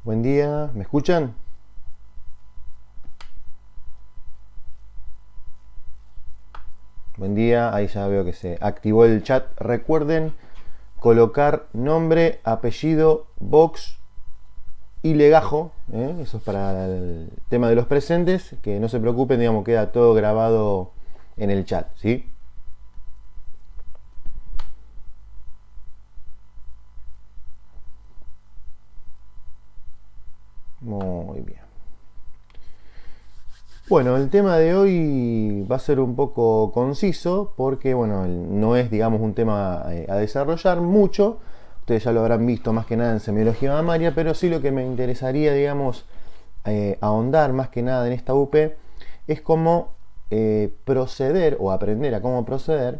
Buen día, ¿me escuchan? Buen día, ahí ya veo que se activó el chat. Recuerden colocar nombre, apellido, box y legajo. Eso es para el tema de los presentes. Que no se preocupen, digamos, queda todo grabado en el chat, ¿sí? Muy bien. Bueno, el tema de hoy va a ser un poco conciso porque, bueno, no es, digamos, un tema a desarrollar mucho. Ustedes ya lo habrán visto más que nada en semiología mamaria, pero sí lo que me interesaría, digamos, ahondar más que nada en esta UP es cómo proceder o aprender a cómo proceder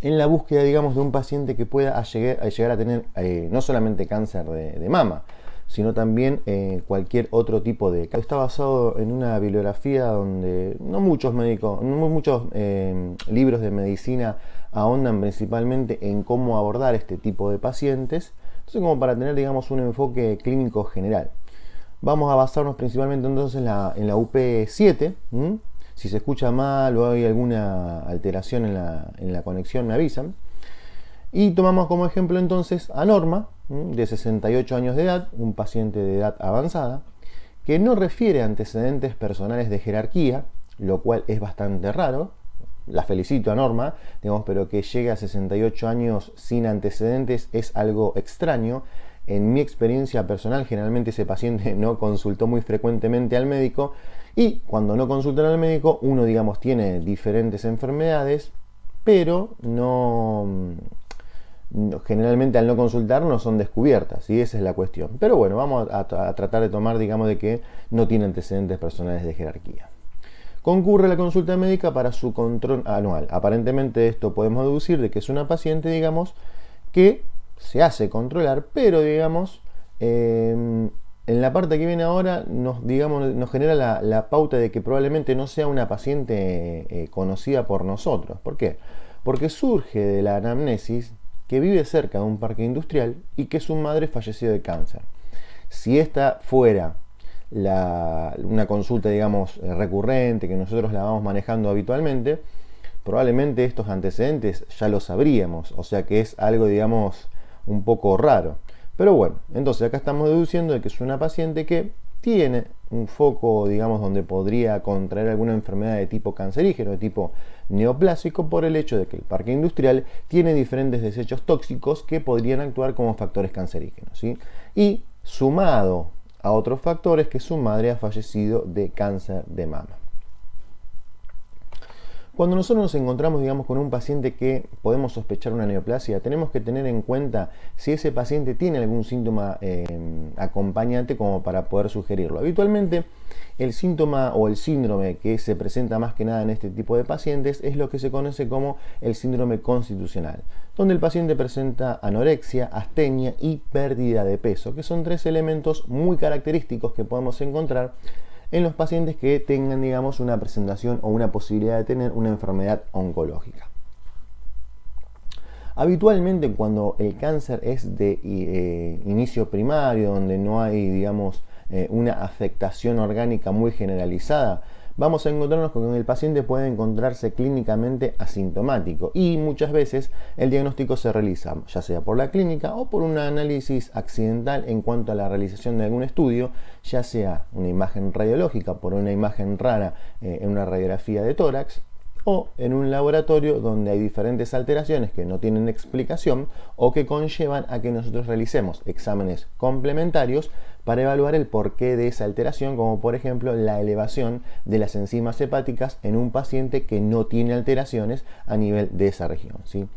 en la búsqueda, digamos, de un paciente que pueda llegar a tener no solamente cáncer de mama, sino también cualquier otro tipo de cáncer. Está basado en una bibliografía donde no muchos médicos, no muchos libros de medicina ahondan principalmente en cómo abordar este tipo de pacientes, entonces como para tener, digamos, un enfoque clínico general. Vamos a basarnos principalmente entonces en la UP7. Si se escucha mal o hay alguna alteración en la conexión, me avisan. Y tomamos como ejemplo entonces a Norma, de 68 años de edad, un paciente de edad avanzada, que no refiere antecedentes personales de jerarquía, lo cual es bastante raro. La felicito a Norma, digamos, pero que llegue a 68 años sin antecedentes es algo extraño. En mi experiencia personal, generalmente ese paciente no consultó muy frecuentemente al médico y cuando no consultan al médico, uno, digamos, tiene diferentes enfermedades, pero generalmente al no consultar no son descubiertas, y esa es la cuestión. Pero bueno, vamos a tratar de tomar, digamos, de que no tiene antecedentes personales de jerarquía. Concurre a la consulta médica para su control anual. Aparentemente esto podemos deducir de que es una paciente, digamos, que se hace controlar, pero digamos, en la parte que viene ahora nos genera la pauta de que probablemente no sea una paciente conocida por nosotros. ¿Por qué? Porque surge de la anamnesis que vive cerca de un parque industrial y que su madre falleció de cáncer. Si esta fuera una consulta, digamos, recurrente, que nosotros la vamos manejando habitualmente, probablemente estos antecedentes ya los sabríamos, o sea que es algo, digamos, un poco raro. Pero bueno, entonces acá estamos deduciendo de que es una paciente que tiene un foco, digamos, donde podría contraer alguna enfermedad de tipo cancerígeno, de tipo neoplásico, por el hecho de que el parque industrial tiene diferentes desechos tóxicos que podrían actuar como factores cancerígenos, ¿sí? Y sumado a otros factores, que su madre ha fallecido de cáncer de mama. Cuando nosotros nos encontramos, digamos, con un paciente que podemos sospechar una neoplasia, tenemos que tener en cuenta si ese paciente tiene algún síntoma acompañante como para poder sugerirlo. Habitualmente, el síntoma o el síndrome que se presenta más que nada en este tipo de pacientes es lo que se conoce como el síndrome constitucional, donde el paciente presenta anorexia, astenia y pérdida de peso, que son tres elementos muy característicos que podemos encontrar en los pacientes que tengan, digamos, una presentación o una posibilidad de tener una enfermedad oncológica. Habitualmente cuando el cáncer es de inicio primario, donde no hay, digamos, una afectación orgánica muy generalizada, vamos a encontrarnos con que el paciente puede encontrarse clínicamente asintomático y muchas veces el diagnóstico se realiza ya sea por la clínica o por un análisis accidental en cuanto a la realización de algún estudio, ya sea una imagen radiológica por una imagen rara en una radiografía de tórax, o en un laboratorio donde hay diferentes alteraciones que no tienen explicación o que conllevan a que nosotros realicemos exámenes complementarios para evaluar el porqué de esa alteración, como por ejemplo la elevación de las enzimas hepáticas en un paciente que no tiene alteraciones a nivel de esa región, ¿sí?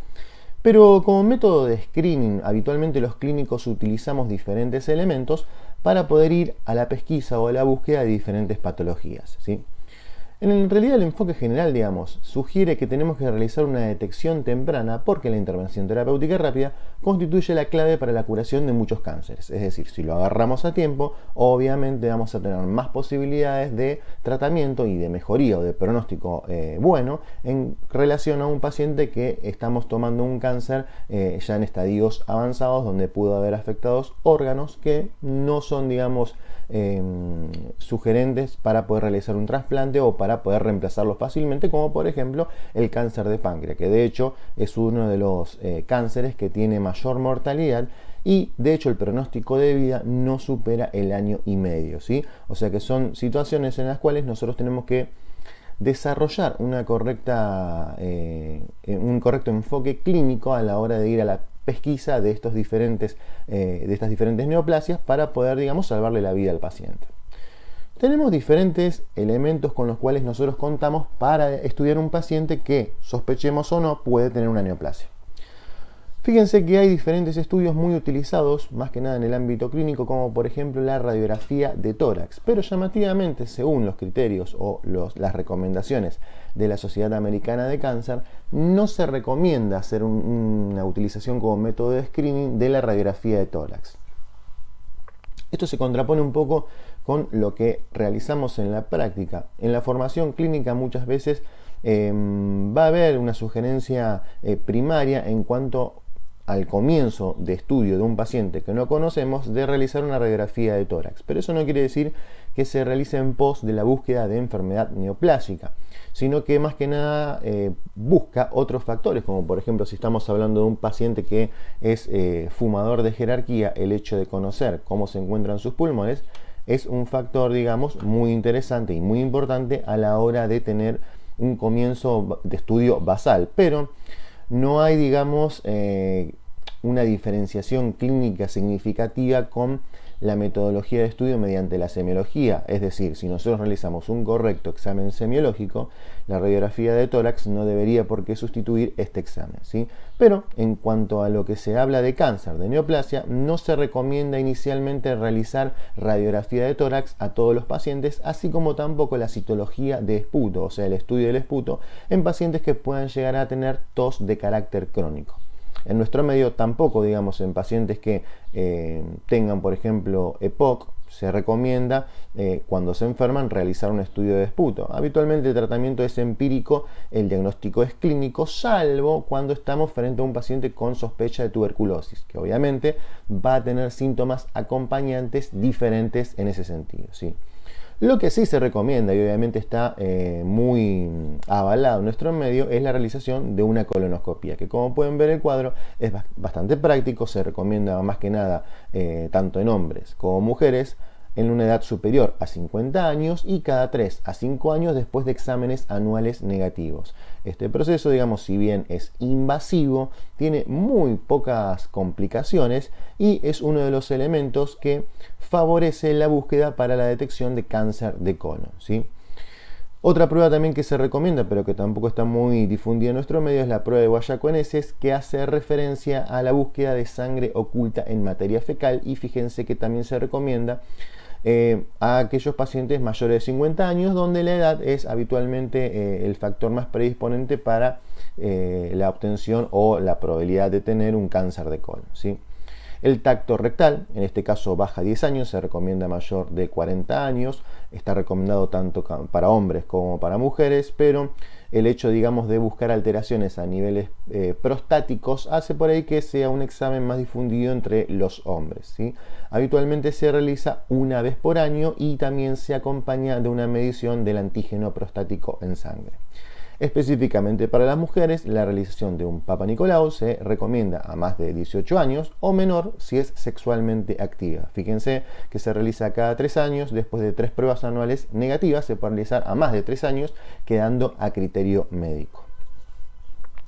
Pero como método de screening, habitualmente los clínicos utilizamos diferentes elementos para poder ir a la pesquisa o a la búsqueda de diferentes patologías, ¿sí? En realidad el enfoque general, digamos, sugiere que tenemos que realizar una detección temprana porque la intervención terapéutica rápida constituye la clave para la curación de muchos cánceres. Es decir, si lo agarramos a tiempo, obviamente vamos a tener más posibilidades de tratamiento y de mejoría o de pronóstico bueno en relación a un paciente que estamos tomando un cáncer ya en estadios avanzados donde pudo haber afectados órganos que no son, digamos, sugerentes para poder realizar un trasplante o para poder reemplazarlo fácilmente, como por ejemplo el cáncer de páncreas, que de hecho es uno de los cánceres que tiene mayor mortalidad y de hecho el pronóstico de vida no supera el año y medio, ¿sí? O sea que son situaciones en las cuales nosotros tenemos que desarrollar un correcto enfoque clínico a la hora de ir a la pesquisa de estas diferentes neoplasias para poder, digamos, salvarle la vida al paciente. Tenemos diferentes elementos con los cuales nosotros contamos para estudiar un paciente que, sospechemos o no, puede tener una neoplasia. Fíjense que hay diferentes estudios muy utilizados, más que nada en el ámbito clínico, como por ejemplo la radiografía de tórax, pero llamativamente, según los criterios o las recomendaciones de la Sociedad Americana de Cáncer, no se recomienda hacer una utilización como método de screening de la radiografía de tórax. Esto se contrapone un poco con lo que realizamos en la práctica. En la formación clínica muchas veces va a haber una sugerencia primaria en cuanto al comienzo de estudio de un paciente que no conocemos de realizar una radiografía de tórax, pero eso no quiere decir que se realice en pos de la búsqueda de enfermedad neoplásica, sino que más que nada busca otros factores, como por ejemplo si estamos hablando de un paciente que es fumador de jerarquía, el hecho de conocer cómo se encuentran sus pulmones es un factor, digamos, muy interesante y muy importante a la hora de tener un comienzo de estudio basal, pero no hay, digamos, una diferenciación clínica significativa con la metodología de estudio mediante la semiología. Es decir, si nosotros realizamos un correcto examen semiológico, la radiografía de tórax no debería por qué sustituir este examen, ¿sí? Pero en cuanto a lo que se habla de cáncer de neoplasia, no se recomienda inicialmente realizar radiografía de tórax a todos los pacientes, así como tampoco la citología de esputo, o sea, el estudio del esputo en pacientes que puedan llegar a tener tos de carácter crónico. En nuestro medio tampoco, digamos, en pacientes que tengan, por ejemplo, EPOC, se recomienda cuando se enferman realizar un estudio de esputo. Habitualmente el tratamiento es empírico, el diagnóstico es clínico, salvo cuando estamos frente a un paciente con sospecha de tuberculosis, que obviamente va a tener síntomas acompañantes diferentes en ese sentido, ¿sí? Lo que sí se recomienda, y obviamente está muy avalado en nuestro medio, es la realización de una colonoscopia, que como pueden ver el cuadro es bastante práctico, se recomienda más que nada tanto en hombres como mujeres, en una edad superior a 50 años y cada 3 a 5 años después de exámenes anuales negativos. Este proceso, digamos, si bien es invasivo, tiene muy pocas complicaciones y es uno de los elementos que favorece la búsqueda para la detección de cáncer de colon, ¿sí? Otra prueba también que se recomienda, pero que tampoco está muy difundida en nuestro medio, es la prueba de Guayaco-Eneses, que hace referencia a la búsqueda de sangre oculta en materia fecal, y fíjense que también se recomienda a aquellos pacientes mayores de 50 años, donde la edad es habitualmente el factor más predisponente para la obtención o la probabilidad de tener un cáncer de colon, ¿sí? El tacto rectal, en este caso baja 10 años, se recomienda mayor de 40 años, está recomendado tanto para hombres como para mujeres, pero el hecho, digamos, de buscar alteraciones a niveles prostáticos hace por ahí que sea un examen más difundido entre los hombres, ¿sí? Habitualmente se realiza una vez por año y también se acompaña de una medición del antígeno prostático en sangre. Específicamente para las mujeres, la realización de un Papa Nicolau se recomienda a más de 18 años o menor si es sexualmente activa. Fíjense que se realiza cada 3 años, después de 3 pruebas anuales negativas, se puede realizar a más de 3 años, quedando a criterio médico.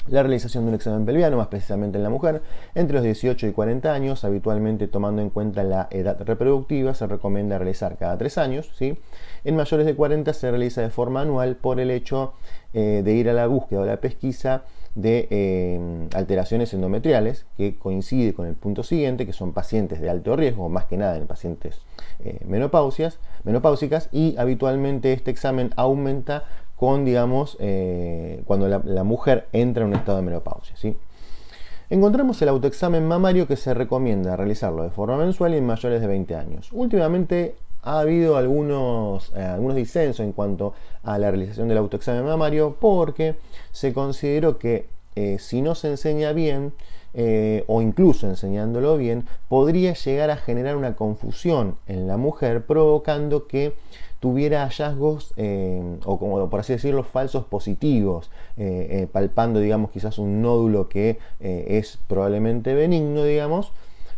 La realización de un examen pelviano, más precisamente en la mujer, entre los 18 y 40 años, habitualmente tomando en cuenta la edad reproductiva, se recomienda realizar cada 3 años, ¿sí? En mayores de 40 se realiza de forma anual por el hecho de ir a la búsqueda o la pesquisa de alteraciones endometriales, que coincide con el punto siguiente, que son pacientes de alto riesgo, más que nada en pacientes menopáusicas, menopáusicas, y habitualmente este examen aumenta con, digamos, cuando la mujer entra en un estado de menopausia, ¿sí? Encontramos el autoexamen mamario, que se recomienda realizarlo de forma mensual y en mayores de 20 años. Últimamente ha habido algunos disensos en cuanto a la realización del autoexamen mamario, porque se consideró que si no se enseña bien, o incluso enseñándolo bien, podría llegar a generar una confusión en la mujer, provocando que tuviera hallazgos, o como por así decirlo, falsos positivos, palpando, digamos, quizás un nódulo que es probablemente benigno, digamos,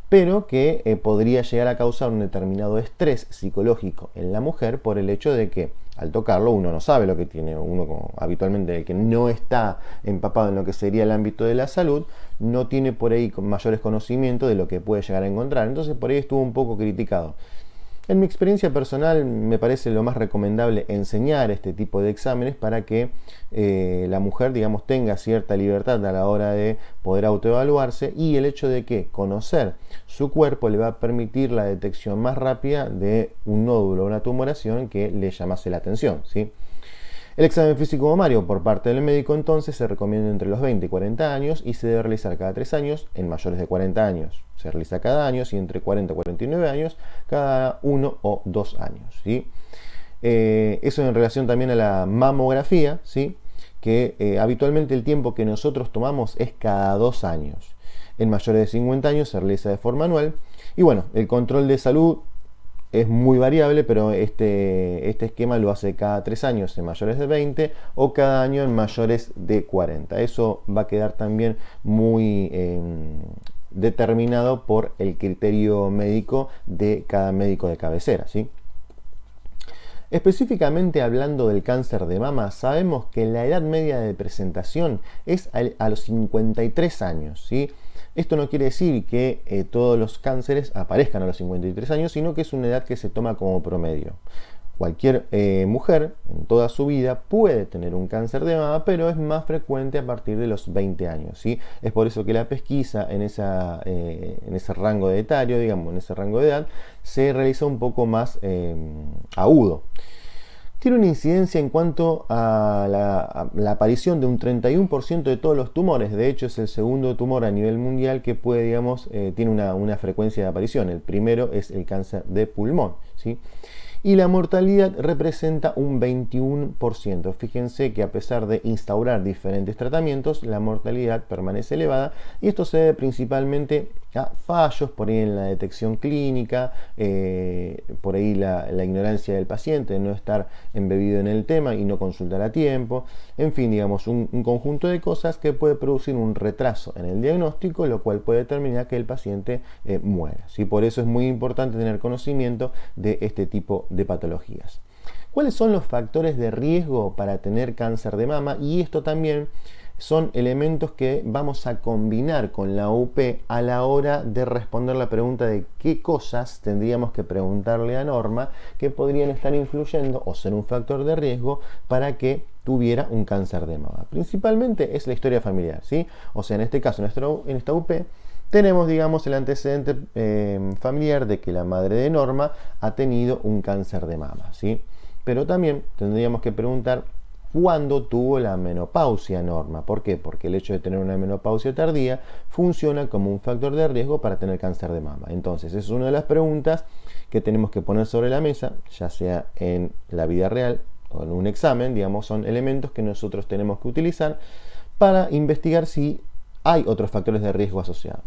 pero que podría llegar a causar un determinado estrés psicológico en la mujer, por el hecho de que al tocarlo uno no sabe lo que tiene. Uno, como habitualmente el que no está empapado en lo que sería el ámbito de la salud, no tiene por ahí mayores conocimientos de lo que puede llegar a encontrar. Entonces por ahí estuvo un poco criticado. En mi experiencia personal me parece lo más recomendable enseñar este tipo de exámenes para que la mujer, digamos, tenga cierta libertad a la hora de poder autoevaluarse, y el hecho de que conocer su cuerpo le va a permitir la detección más rápida de un nódulo o una tumoración que le llamase la atención, ¿sí? El examen físico mamario por parte del médico entonces se recomienda entre los 20 y 40 años y se debe realizar cada 3 años en mayores de 40 años. Se realiza cada año, y entre 40 y 49 años cada 1 o 2 años, ¿sí? Eso en relación también a la mamografía, ¿sí? Que habitualmente el tiempo que nosotros tomamos es cada 2 años. En mayores de 50 años se realiza de forma anual. Y bueno, el control de salud es muy variable, pero este esquema lo hace cada 3 años en mayores de 20 o cada año en mayores de 40. Eso va a quedar también muy determinado por el criterio médico de cada médico de cabecera, ¿sí? Específicamente hablando del cáncer de mama, sabemos que la edad media de presentación es a los 53 años, ¿sí? Esto no quiere decir que todos los cánceres aparezcan a los 53 años, sino que es una edad que se toma como promedio. Cualquier mujer en toda su vida puede tener un cáncer de mama, pero es más frecuente a partir de los 20 años, ¿sí? Es por eso que la pesquisa en ese rango de etario, digamos, en ese rango de edad, se realiza un poco más agudo. Tiene una incidencia en cuanto a la aparición de un 31% de todos los tumores. De hecho, es el segundo tumor a nivel mundial que puede, digamos, tiene una frecuencia de aparición. El primero es el cáncer de pulmón, ¿sí? Y la mortalidad representa un 21%. Fíjense que a pesar de instaurar diferentes tratamientos, la mortalidad permanece elevada, y esto se debe principalmente a fallos por ahí en la detección clínica, por ahí la ignorancia del paciente, de no estar embebido en el tema y no consultar a tiempo. En fin, digamos, un conjunto de cosas que puede producir un retraso en el diagnóstico, lo cual puede determinar que el paciente muera, ¿sí? Por eso es muy importante tener conocimiento de este tipo de patologías. ¿Cuáles son los factores de riesgo para tener cáncer de mama? Y esto también son elementos que vamos a combinar con la UP a la hora de responder la pregunta de qué cosas tendríamos que preguntarle a Norma que podrían estar influyendo o ser un factor de riesgo para que tuviera un cáncer de mama. Principalmente es la historia familiar, ¿sí? O sea, en este caso, en esta UP, tenemos, digamos, el antecedente familiar de que la madre de Norma ha tenido un cáncer de mama, ¿sí? Pero también tendríamos que preguntar cuándo tuvo la menopausia Norma. ¿Por qué? Porque el hecho de tener una menopausia tardía funciona como un factor de riesgo para tener cáncer de mama. Entonces, es una de las preguntas que tenemos que poner sobre la mesa, ya sea en la vida real o en un examen, digamos, son elementos que nosotros tenemos que utilizar para investigar si hay otros factores de riesgo asociados.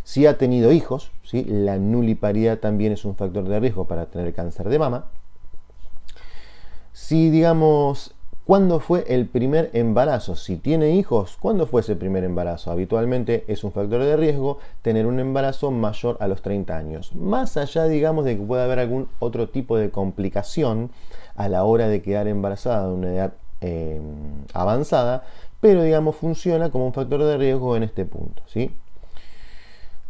Si ha tenido hijos, ¿sí? La nuliparidad también es un factor de riesgo para tener cáncer de mama. Si, digamos, ¿cuándo fue el primer embarazo? Si tiene hijos, ¿cuándo fue ese primer embarazo? Habitualmente es un factor de riesgo tener un embarazo mayor a los 30 años. Más allá, digamos, de que pueda haber algún otro tipo de complicación a la hora de quedar embarazada de una edad avanzada, pero, digamos, funciona como un factor de riesgo en este punto, ¿sí?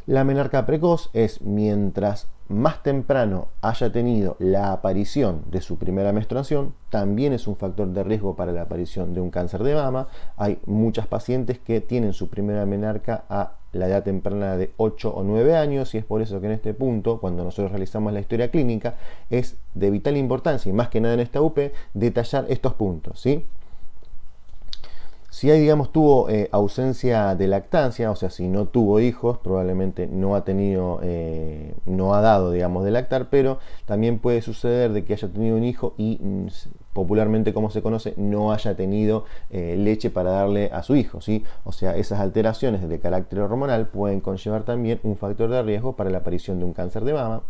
La menarca precoz es mientras más temprano haya tenido la aparición de su primera menstruación, también es un factor de riesgo para la aparición de un cáncer de mama. Hay muchas pacientes que tienen su primera menarca a la edad temprana de 8 o 9 años, y es por eso que en este punto, cuando nosotros realizamos la historia clínica, es de vital importancia, y más que nada en esta UP, detallar estos puntos, ¿sí? Si hay, digamos, tuvo ausencia de lactancia, o sea, si no tuvo hijos, probablemente no ha tenido, no ha dado, digamos, de lactar, pero también puede suceder de que haya tenido un hijo y popularmente, como se conoce, no haya tenido leche para darle a su hijo, ¿sí? O sea, esas alteraciones de carácter hormonal pueden conllevar también un factor de riesgo para la aparición de un cáncer de mama.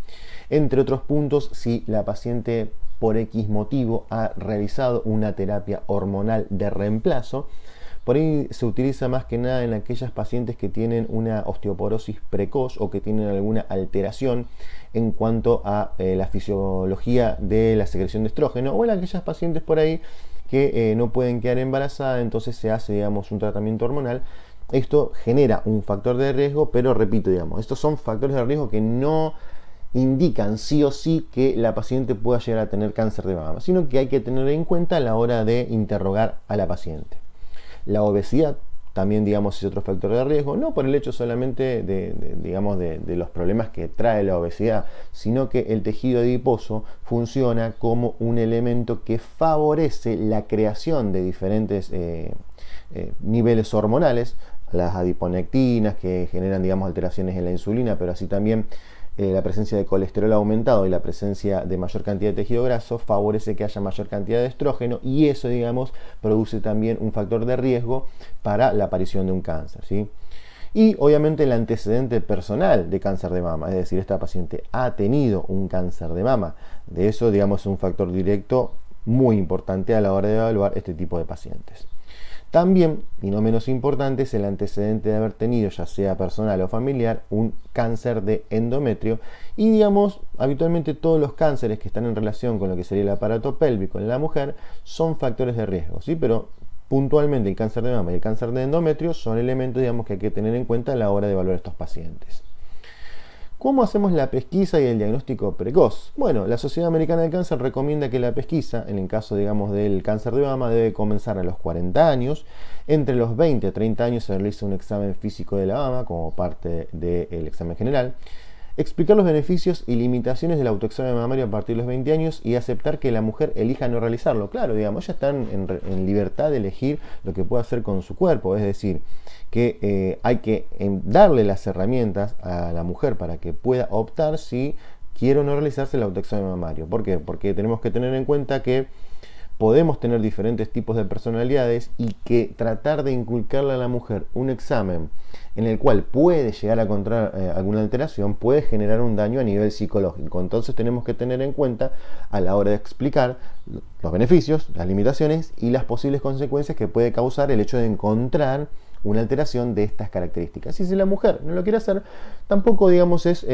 Entre otros puntos, si la paciente por X motivo ha realizado una terapia hormonal de reemplazo. Por ahí se utiliza más que nada en aquellas pacientes que tienen una osteoporosis precoz o que tienen alguna alteración en cuanto a la fisiología de la secreción de estrógeno, o en aquellas pacientes por ahí que no pueden quedar embarazadas, entonces se hace, digamos, un tratamiento hormonal. Esto genera un factor de riesgo, pero repito, digamos, estos son factores de riesgo que no indican sí o sí que la paciente pueda llegar a tener cáncer de mama, sino que hay que tener en cuenta a la hora de interrogar a la paciente. La obesidad también, digamos, es otro factor de riesgo, no por el hecho solamente de los problemas que trae la obesidad, sino que el tejido adiposo funciona como un elemento que favorece la creación de diferentes niveles hormonales, las adiponectinas que generan, digamos, alteraciones en la insulina, pero así también la presencia de colesterol aumentado y la presencia de mayor cantidad de tejido graso favorece que haya mayor cantidad de estrógeno, y eso, digamos, produce también un factor de riesgo para la aparición de un cáncer, ¿sí? Y obviamente el antecedente personal de cáncer de mama, es decir, esta paciente ha tenido un cáncer de mama. De eso, digamos, es un factor directo muy importante a la hora de evaluar este tipo de pacientes. También, y no menos importante, es el antecedente de haber tenido, ya sea personal o familiar, un cáncer de endometrio. Y digamos, habitualmente todos los cánceres que están en relación con lo que sería el aparato pélvico en la mujer son factores de riesgo, ¿sí? Pero puntualmente el cáncer de mama y el cáncer de endometrio son elementos, digamos, que hay que tener en cuenta a la hora de evaluar a estos pacientes. ¿Cómo hacemos la pesquisa y el diagnóstico precoz? Bueno, la Sociedad Americana de Cáncer recomienda que la pesquisa, en el caso, digamos, del cáncer de mama, debe comenzar a los 40 años. Entre los 20 a 30 años se realiza un examen físico de la mama como parte del examen general. Explicar los beneficios y limitaciones del autoexamen mamario a partir de los 20 años y aceptar que la mujer elija no realizarlo. Claro, digamos, ella está en libertad de elegir lo que puede hacer con su cuerpo, es decir, que hay que darle las herramientas a la mujer para que pueda optar si quiere o no realizarse el autoexamen mamario. ¿Por qué? Porque tenemos que tener en cuenta que podemos tener diferentes tipos de personalidades y que tratar de inculcarle a la mujer un examen en el cual puede llegar a encontrar alguna alteración puede generar un daño a nivel psicológico. Entonces tenemos que tener en cuenta a la hora de explicar los beneficios, las limitaciones y las posibles consecuencias que puede causar el hecho de encontrar una alteración de estas características. Y si la mujer no lo quiere hacer, tampoco, digamos, es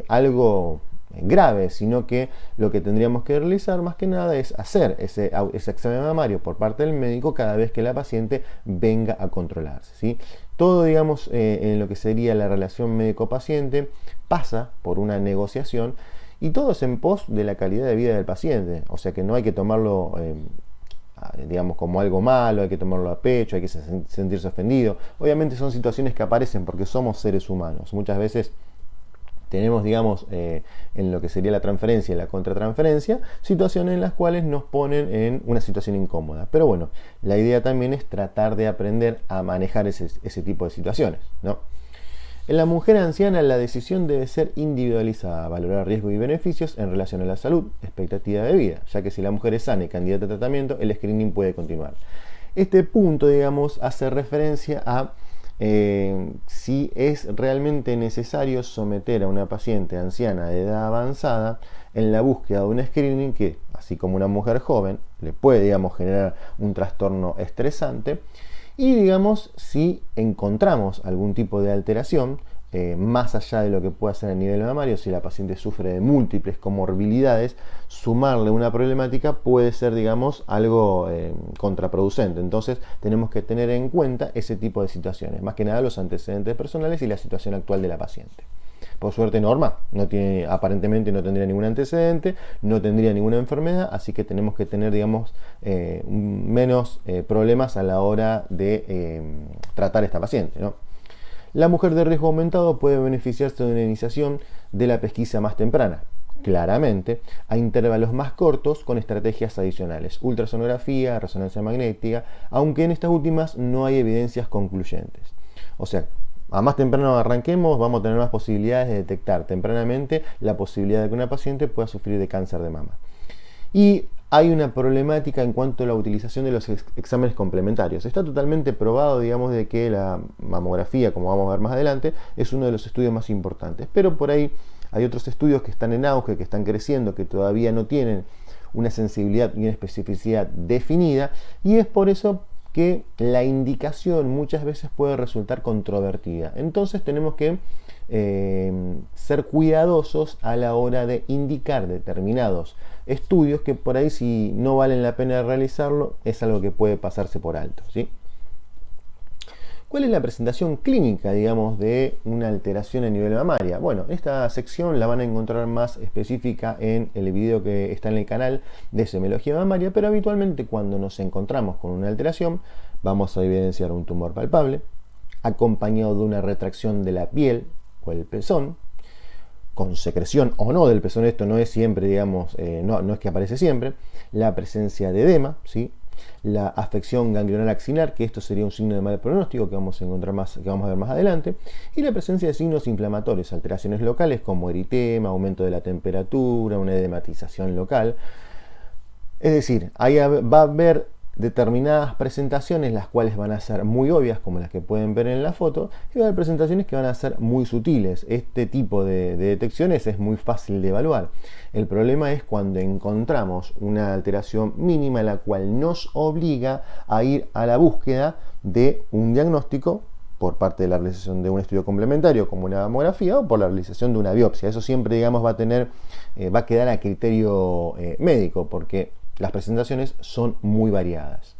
algo grave, sino que lo que tendríamos que realizar más que nada es hacer ese examen mamario por parte del médico cada vez que la paciente venga a controlarse, ¿sí? Todo, digamos, en lo que sería la relación médico-paciente pasa por una negociación y todo es en pos de la calidad de vida del paciente, o sea que no hay que tomarlo digamos, como algo malo, hay que tomarlo a pecho, hay que sentirse ofendido. Obviamente son situaciones que aparecen porque somos seres humanos. Muchas veces tenemos, digamos, en lo que sería la transferencia y la contratransferencia, situaciones en las cuales nos ponen en una situación incómoda. Pero bueno, la idea también es tratar de aprender a manejar ese tipo de situaciones, ¿no? En la mujer anciana la decisión debe ser individualizada, valorar riesgos y beneficios en relación a la salud, expectativa de vida, ya que si la mujer es sana y candidata a tratamiento, el screening puede continuar. Este punto, digamos, hace referencia a si es realmente necesario someter a una paciente anciana de edad avanzada en la búsqueda de un screening que, así como una mujer joven, le puede, digamos, generar un trastorno estresante. Y digamos, si encontramos algún tipo de alteración, más allá de lo que pueda ser a nivel mamario, si la paciente sufre de múltiples comorbilidades, sumarle una problemática puede ser, digamos, algo contraproducente. Entonces tenemos que tener en cuenta ese tipo de situaciones, más que nada los antecedentes personales y la situación actual de la paciente. Por suerte Norma aparentemente no tendría ningún antecedente, no tendría ninguna enfermedad, así que tenemos que tener, digamos, menos problemas a la hora de tratar a esta paciente, ¿no? La mujer de riesgo aumentado puede beneficiarse de una iniciación de la pesquisa más temprana, claramente, a intervalos más cortos con estrategias adicionales, ultrasonografía, resonancia magnética, aunque en estas últimas no hay evidencias concluyentes. O sea, a más temprano arranquemos, vamos a tener más posibilidades de detectar tempranamente la posibilidad de que una paciente pueda sufrir de cáncer de mama. Y hay una problemática en cuanto a la utilización de los exámenes complementarios. Está totalmente probado, digamos, de que la mamografía, como vamos a ver más adelante, es uno de los estudios más importantes. Pero por ahí hay otros estudios que están en auge, que están creciendo, que todavía no tienen una sensibilidad y una especificidad definida, y es por eso que la indicación muchas veces puede resultar controvertida. Entonces tenemos que ser cuidadosos a la hora de indicar determinados estudios que por ahí, si no valen la pena realizarlo, es algo que puede pasarse por alto, ¿sí? ¿Cuál es la presentación clínica, digamos, de una alteración a nivel mamaria? Bueno, esta sección la van a encontrar más específica en el video que está en el canal de semiología mamaria, pero habitualmente cuando nos encontramos con una alteración vamos a evidenciar un tumor palpable, acompañado de una retracción de la piel o el pezón, con secreción o no del pezón. Esto no es siempre, digamos, no es que aparece siempre, la presencia de edema, ¿sí? La afección ganglionar axilar, que esto sería un signo de mal pronóstico que vamos a encontrar que vamos a ver más adelante, y la presencia de signos inflamatorios, alteraciones locales como eritema, aumento de la temperatura, una edematización local. Es decir, ahí va a haber determinadas presentaciones las cuales van a ser muy obvias, como las que pueden ver en la foto, y va a haber presentaciones que van a ser muy sutiles. Este tipo de detecciones es muy fácil de evaluar. El problema es cuando encontramos una alteración mínima, la cual nos obliga a ir a la búsqueda de un diagnóstico por parte de la realización de un estudio complementario como una mamografía o por la realización de una biopsia. Eso siempre, digamos, va a quedar a criterio médico, porque las presentaciones son muy variadas.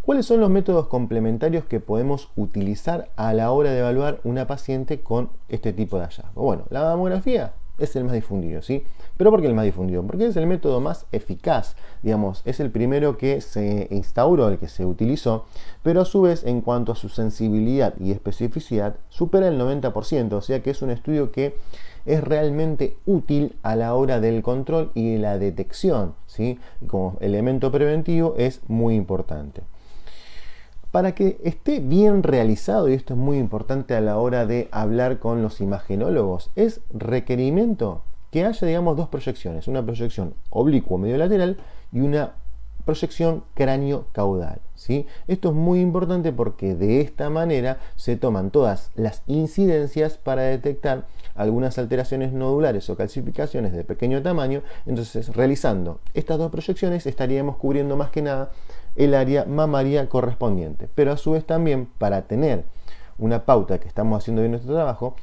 ¿Cuáles son los métodos complementarios que podemos utilizar a la hora de evaluar una paciente con este tipo de hallazgo? Bueno, la mamografía es el más difundido, ¿sí? ¿Pero por qué el más difundido? Porque es el método más eficaz, digamos, es el primero que se instauró, el que se utilizó, pero a su vez, en cuanto a su sensibilidad y especificidad, supera el 90%, o sea que es un estudio que es realmente útil a la hora del control y de la detección, ¿sí? Y como elemento preventivo es muy importante. Para que esté bien realizado, y esto es muy importante a la hora de hablar con los imagenólogos, es requerimiento que haya, digamos, dos proyecciones, una proyección oblicuo medio lateral y una proyección cráneo-caudal, ¿sí? Esto es muy importante porque de esta manera se toman todas las incidencias para detectar algunas alteraciones nodulares o calcificaciones de pequeño tamaño. Entonces, realizando estas dos proyecciones estaríamos cubriendo más que nada el área mamaria correspondiente, pero a su vez también, para tener una pauta que estamos haciendo bien nuestro trabajo,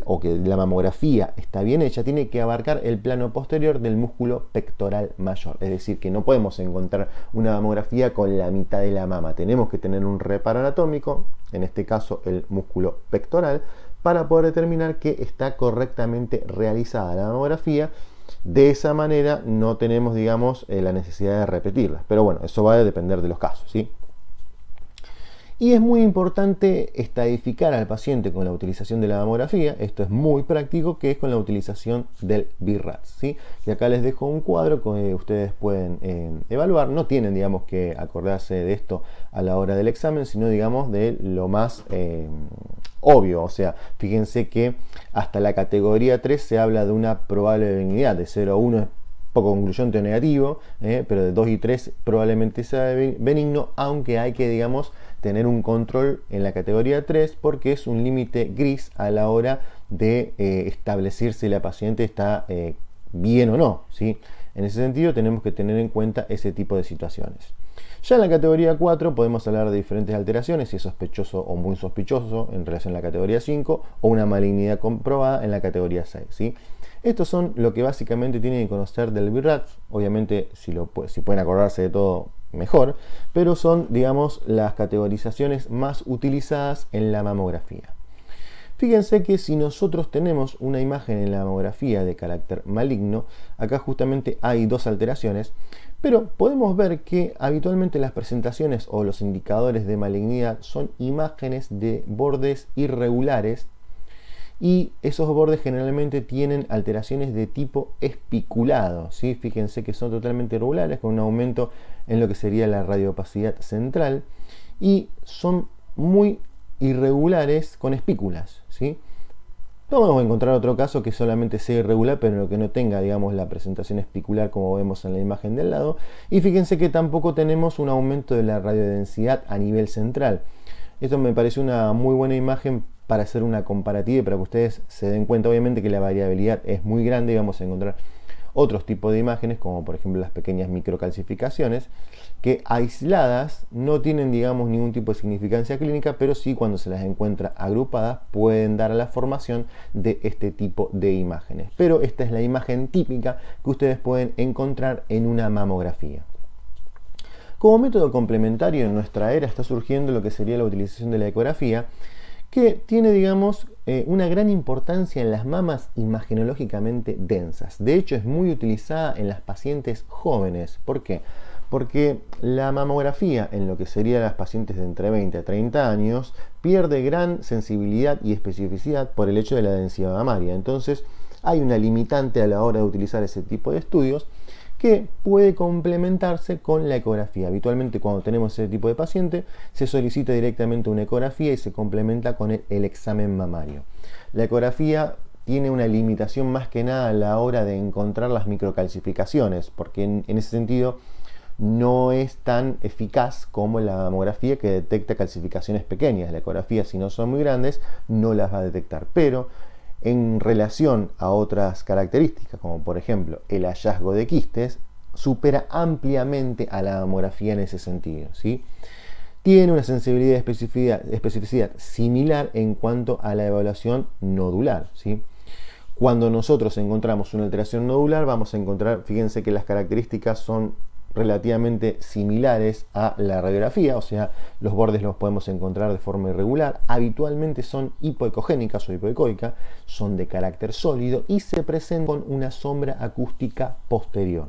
o que la mamografía está bien hecha, tiene que abarcar el plano posterior del músculo pectoral mayor. Es decir, que no podemos encontrar una mamografía con la mitad de la mama. Tenemos que tener un reparo anatómico, en este caso el músculo pectoral, para poder determinar que está correctamente realizada la mamografía. De esa manera no tenemos, digamos, la necesidad de repetirlas. Pero bueno, eso va a depender de los casos, ¿sí? Y es muy importante estadificar al paciente con la utilización de la mamografía. Esto es muy práctico, que es con la utilización del BIRATS, ¿sí? Y acá les dejo un cuadro que ustedes pueden evaluar. No tienen, digamos, que acordarse de esto a la hora del examen, sino, digamos, de lo más obvio. O sea, fíjense que hasta la categoría 3 se habla de una probable benignidad. De 0 a 1 es poco concluyente o negativo, pero de 2 y 3 probablemente sea benigno, aunque hay que, digamos, tener un control en la categoría 3 porque es un límite gris a la hora de establecer si la paciente está bien o no, ¿sí? En ese sentido tenemos que tener en cuenta ese tipo de situaciones. Ya en la categoría 4 podemos hablar de diferentes alteraciones, si es sospechoso o muy sospechoso en relación a la categoría 5, o una malignidad comprobada en la categoría 6, ¿sí? Estos son lo que básicamente tienen que conocer del BIRATS. Obviamente, si pueden acordarse de todo, mejor, pero son, digamos, las categorizaciones más utilizadas en la mamografía. Fíjense que si nosotros tenemos una imagen en la mamografía de carácter maligno, acá justamente hay dos alteraciones, Pero podemos ver que habitualmente las presentaciones o los indicadores de malignidad son imágenes de bordes irregulares, y esos bordes generalmente tienen alteraciones de tipo espiculado, ¿sí? Fíjense que son totalmente irregulares, con un aumento en lo que sería la radiopacidad central, y son muy irregulares con espículas, ¿sí? Vamos a encontrar otro caso que solamente sea irregular, pero que no tenga, digamos, la presentación espicular como vemos en la imagen del lado. Y fíjense que tampoco tenemos un aumento de la radiodensidad a nivel central. Esto me parece una muy buena imagen para hacer una comparativa y para que ustedes se den cuenta, obviamente, que la variabilidad es muy grande y vamos a encontrar otros tipos de imágenes, como por ejemplo las pequeñas microcalcificaciones, que aisladas no tienen, digamos, ningún tipo de significancia clínica, pero sí cuando se las encuentra agrupadas pueden dar a la formación de este tipo de imágenes. Pero esta es la imagen típica que ustedes pueden encontrar en una mamografía. Como método complementario en nuestra era está surgiendo lo que sería la utilización de la ecografía, que tiene, digamos, una gran importancia en las mamas imagenológicamente densas. De hecho, es muy utilizada en las pacientes jóvenes. ¿Por qué? Porque la mamografía en lo que serían las pacientes de entre 20 a 30 años pierde gran sensibilidad y especificidad por el hecho de la densidad mamaria. Entonces, hay una limitante a la hora de utilizar ese tipo de estudios que puede complementarse con la ecografía. Habitualmente cuando tenemos ese tipo de paciente se solicita directamente una ecografía y se complementa con el examen mamario. La ecografía tiene una limitación más que nada a la hora de encontrar las microcalcificaciones, porque en ese sentido no es tan eficaz como la mamografía, que detecta calcificaciones pequeñas. La ecografía, si no son muy grandes, no las va a detectar, pero en relación a otras características, como por ejemplo el hallazgo de quistes, supera ampliamente a la mamografía en ese sentido, ¿sí? Tiene una sensibilidad y especificidad similar en cuanto a la evaluación nodular, ¿sí? Cuando nosotros encontramos una alteración nodular, vamos a encontrar, fíjense que las características son relativamente similares a la radiografía, o sea, los bordes los podemos encontrar de forma irregular, habitualmente son hipoecogénicas o hipoecoicas, son de carácter sólido y se presentan con una sombra acústica posterior.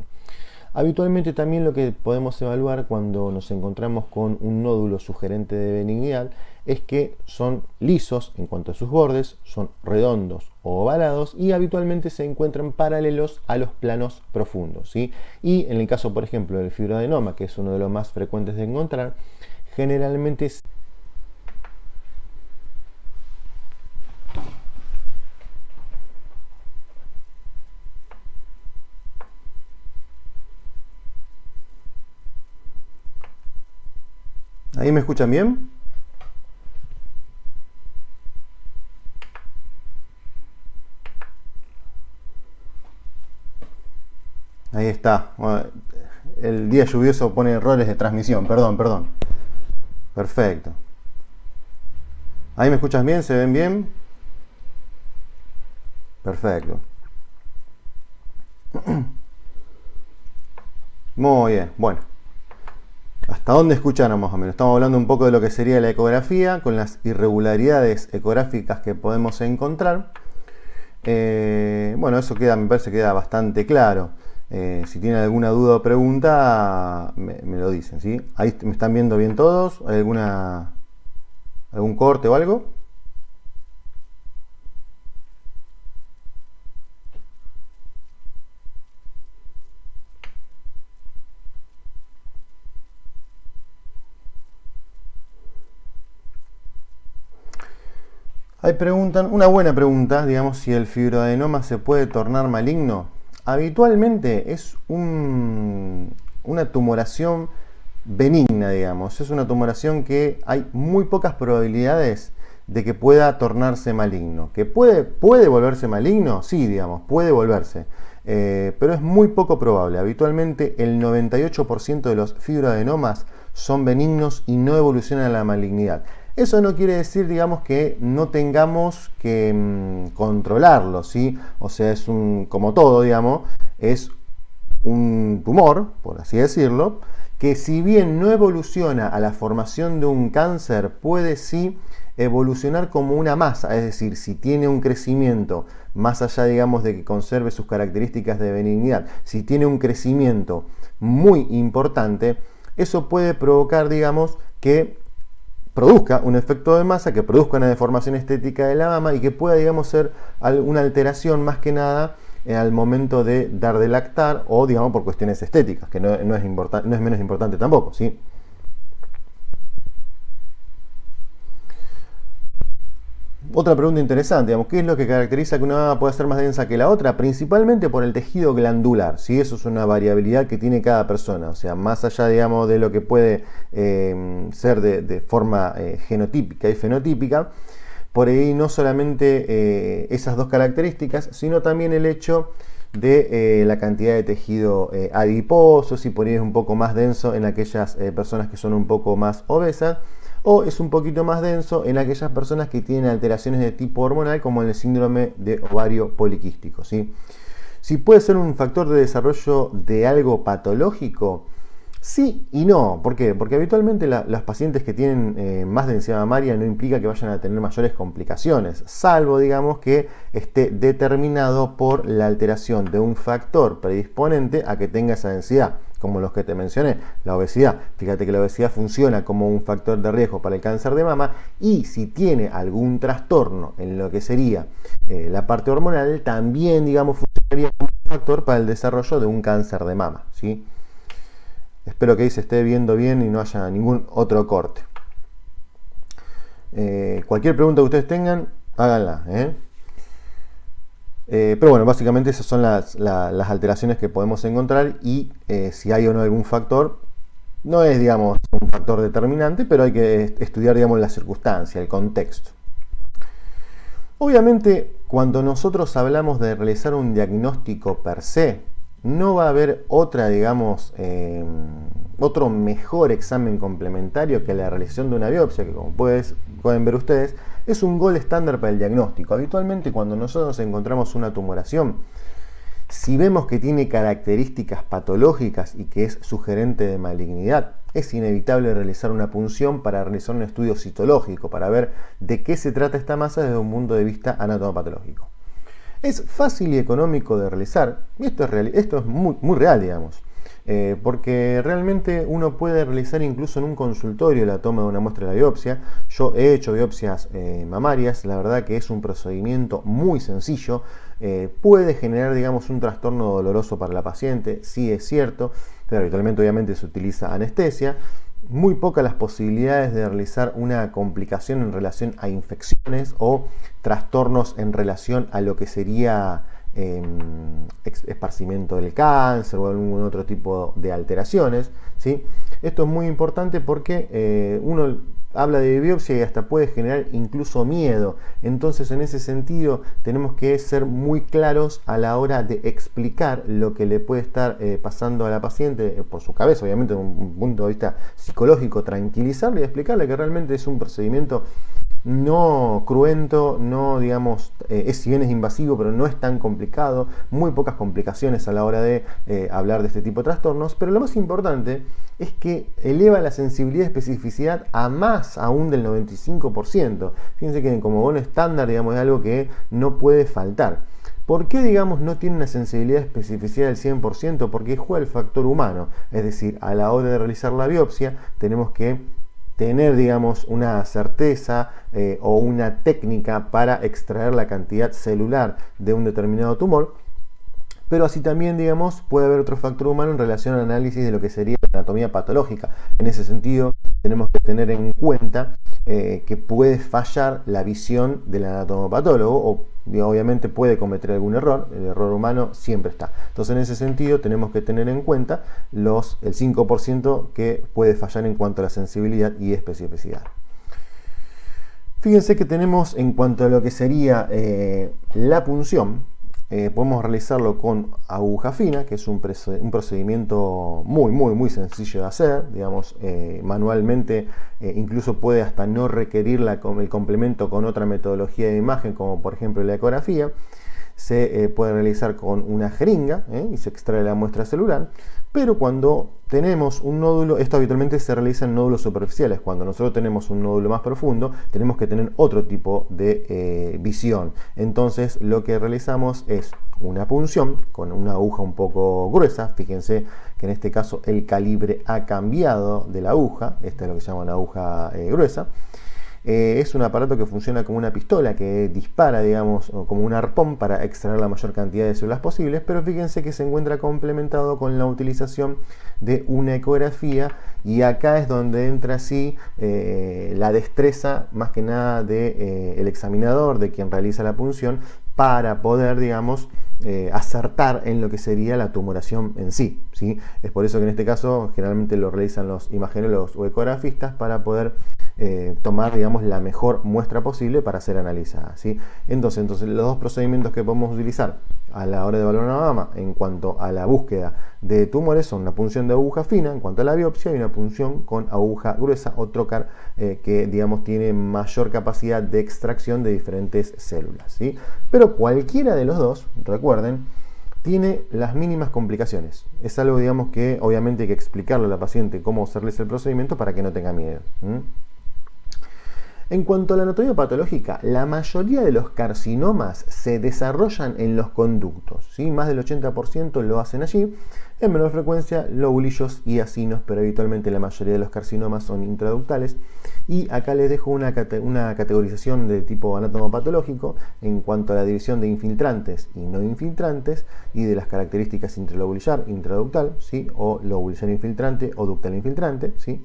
Habitualmente también lo que podemos evaluar cuando nos encontramos con un nódulo sugerente de benignidad es que son lisos en cuanto a sus bordes, son redondos o ovalados y habitualmente se encuentran paralelos a los planos profundos, ¿sí? Y en el caso, por ejemplo, del fibroadenoma, que es uno de los más frecuentes de encontrar, generalmente ¿Ahí me escuchan bien? Ahí está. El día lluvioso pone errores de transmisión. Perdón. Perfecto. ¿Ahí me escuchas bien? ¿Se ven bien? Perfecto. Muy bien. Bueno. ¿Hasta dónde escucharon más o menos? Estamos hablando un poco de lo que sería la ecografía, con las irregularidades ecográficas que podemos encontrar. Bueno, eso me parece que queda bastante claro. Si tienen alguna duda o pregunta, me lo dicen, ¿sí? Ahí me están viendo bien todos. ¿Hay algún corte o algo? Ahí preguntan, una buena pregunta, digamos, si el fibroadenoma se puede tornar maligno. Habitualmente es una tumoración benigna, digamos. Es una tumoración que hay muy pocas probabilidades de que pueda tornarse maligno. ¿Que puede volverse maligno? Sí, digamos, puede volverse. Pero es muy poco probable. Habitualmente el 98% de los fibroadenomas son benignos y no evolucionan a la malignidad. Eso no quiere decir, digamos, que no tengamos que controlarlo, ¿sí? O sea, como todo, digamos, es un tumor, por así decirlo, que si bien no evoluciona a la formación de un cáncer, puede sí evolucionar como una masa, es decir, si tiene un crecimiento más allá, digamos, de que conserve sus características de benignidad, si tiene un crecimiento muy importante, eso puede provocar, digamos, que produzca un efecto de masa, que produzca una deformación estética de la mama y que pueda, digamos, ser una alteración más que nada al momento de dar de lactar o, digamos, por cuestiones estéticas, que no es menos importante tampoco, ¿sí? Otra pregunta interesante, digamos, ¿qué es lo que caracteriza que una mama pueda ser más densa que la otra? Principalmente por el tejido glandular, ¿sí? Eso es una variabilidad que tiene cada persona, o sea, más allá, digamos, de lo que puede ser de forma genotípica y fenotípica, por ahí no solamente esas dos características, sino también el hecho de la cantidad de tejido adiposo, si por ahí es un poco más denso en aquellas personas que son un poco más obesas, o es un poquito más denso en aquellas personas que tienen alteraciones de tipo hormonal, como en el síndrome de ovario poliquístico, ¿sí? Si puede ser un factor de desarrollo de algo patológico, sí y no. ¿Por qué? Porque habitualmente las pacientes que tienen más densidad mamaria no implica que vayan a tener mayores complicaciones, salvo, digamos, que esté determinado por la alteración de un factor predisponente a que tenga esa densidad, como los que te mencioné, la obesidad. Fíjate que la obesidad funciona como un factor de riesgo para el cáncer de mama, y si tiene algún trastorno en lo que sería la parte hormonal, también, digamos, funcionaría como un factor para el desarrollo de un cáncer de mama, ¿sí? Espero que ahí se esté viendo bien y no haya ningún otro corte. Cualquier pregunta que ustedes tengan, háganla, pero bueno, básicamente esas son las alteraciones que podemos encontrar, y si hay o no algún factor, no es, digamos, un factor determinante, pero hay que estudiar, digamos, la circunstancia, el contexto. Obviamente, cuando nosotros hablamos de realizar un diagnóstico per se, no va a haber otra, digamos, otro mejor examen complementario que la realización de una biopsia, que como pueden ver ustedes, es un gol estándar para el diagnóstico. Habitualmente, cuando nosotros encontramos una tumoración, si vemos que tiene características patológicas y que es sugerente de malignidad, es inevitable realizar una punción para realizar un estudio citológico, para ver de qué se trata esta masa desde un punto de vista anatomopatológico. Es fácil y económico de realizar, y esto es muy real, digamos, porque realmente uno puede realizar incluso en un consultorio la toma de una muestra de la biopsia. Yo he hecho biopsias mamarias, la verdad que es un procedimiento muy sencillo, puede generar, digamos, un trastorno doloroso para la paciente, sí es cierto, pero habitualmente obviamente se utiliza anestesia. Muy pocas las posibilidades de realizar una complicación en relación a infecciones o trastornos en relación a lo que sería esparcimiento del cáncer o algún otro tipo de alteraciones, ¿sí? Esto es muy importante porque uno habla de biopsia y hasta puede generar incluso miedo. Entonces, en ese sentido, tenemos que ser muy claros a la hora de explicar lo que le puede estar pasando a la paciente por su cabeza, obviamente, desde un punto de vista psicológico, tranquilizarle y explicarle que realmente es un procedimiento no cruento, no, digamos, si bien es invasivo, pero no es tan complicado, muy pocas complicaciones a la hora de hablar de este tipo de trastornos, pero lo más importante es que eleva la sensibilidad y especificidad a más aún del 95%. Fíjense que como bono estándar, digamos, es algo que no puede faltar. ¿Por qué, digamos, no tiene una sensibilidad y especificidad del 100%? Porque juega el factor humano, es decir, a la hora de realizar la biopsia tenemos que tener, digamos, una certeza o una técnica para extraer la cantidad celular de un determinado tumor, pero así también, digamos, puede haber otro factor humano en relación al análisis de lo que sería la anatomía patológica. En ese sentido, tenemos que tener en cuenta que puede fallar la visión del anatomopatólogo o obviamente puede cometer algún error, el error humano siempre está. Entonces, en ese sentido, tenemos que tener en cuenta el 5% que puede fallar en cuanto a la sensibilidad y especificidad. Fíjense que tenemos, en cuanto a lo que sería la punción, podemos realizarlo con aguja fina, que es un procedimiento muy sencillo de hacer, digamos, manualmente, incluso puede hasta no requerir el complemento con otra metodología de imagen, como por ejemplo la ecografía. Se puede realizar con una jeringa y se extrae la muestra celular, Pero cuando tenemos un nódulo, esto habitualmente se realiza en nódulos superficiales. Cuando nosotros tenemos un nódulo más profundo, tenemos que tener otro tipo de visión. Entonces lo que realizamos es una punción con una aguja un poco gruesa. Fíjense que en este caso el calibre ha cambiado de la aguja. Esta es lo que se llama una aguja gruesa. Es un aparato que funciona como una pistola que dispara, digamos, como un arpón para extraer la mayor cantidad de células posibles, pero fíjense que se encuentra complementado con la utilización de una ecografía, y acá es donde entra así la destreza más que nada del examinador, de quien realiza la punción, para poder, digamos, acertar en lo que sería la tumoración en sí, ¿sí? Es por eso que en este caso generalmente lo realizan los imagenólogos o ecografistas para poder tomar, digamos, la mejor muestra posible para ser analizada, ¿sí? Entonces los dos procedimientos que podemos utilizar a la hora de evaluar una mama en cuanto a la búsqueda de tumores son una punción de aguja fina en cuanto a la biopsia y una punción con aguja gruesa o trocar que, digamos, tiene mayor capacidad de extracción de diferentes células, ¿sí? Pero cualquiera de los dos, recuerden, tiene las mínimas complicaciones. Es algo, digamos, que obviamente hay que explicarle a la paciente cómo se realiza el procedimiento para que no tenga miedo. En cuanto a la anatomía patológica, la mayoría de los carcinomas se desarrollan en los conductos, ¿sí? Más del 80% lo hacen allí. En menor frecuencia, lobulillos y acinos, pero habitualmente la mayoría de los carcinomas son intraductales. Y acá les dejo una categorización de tipo anatomopatológico en cuanto a la división de infiltrantes y no infiltrantes y de las características intralobulillar, intraductal, ¿sí? O lobulillar infiltrante o ductal infiltrante, ¿sí?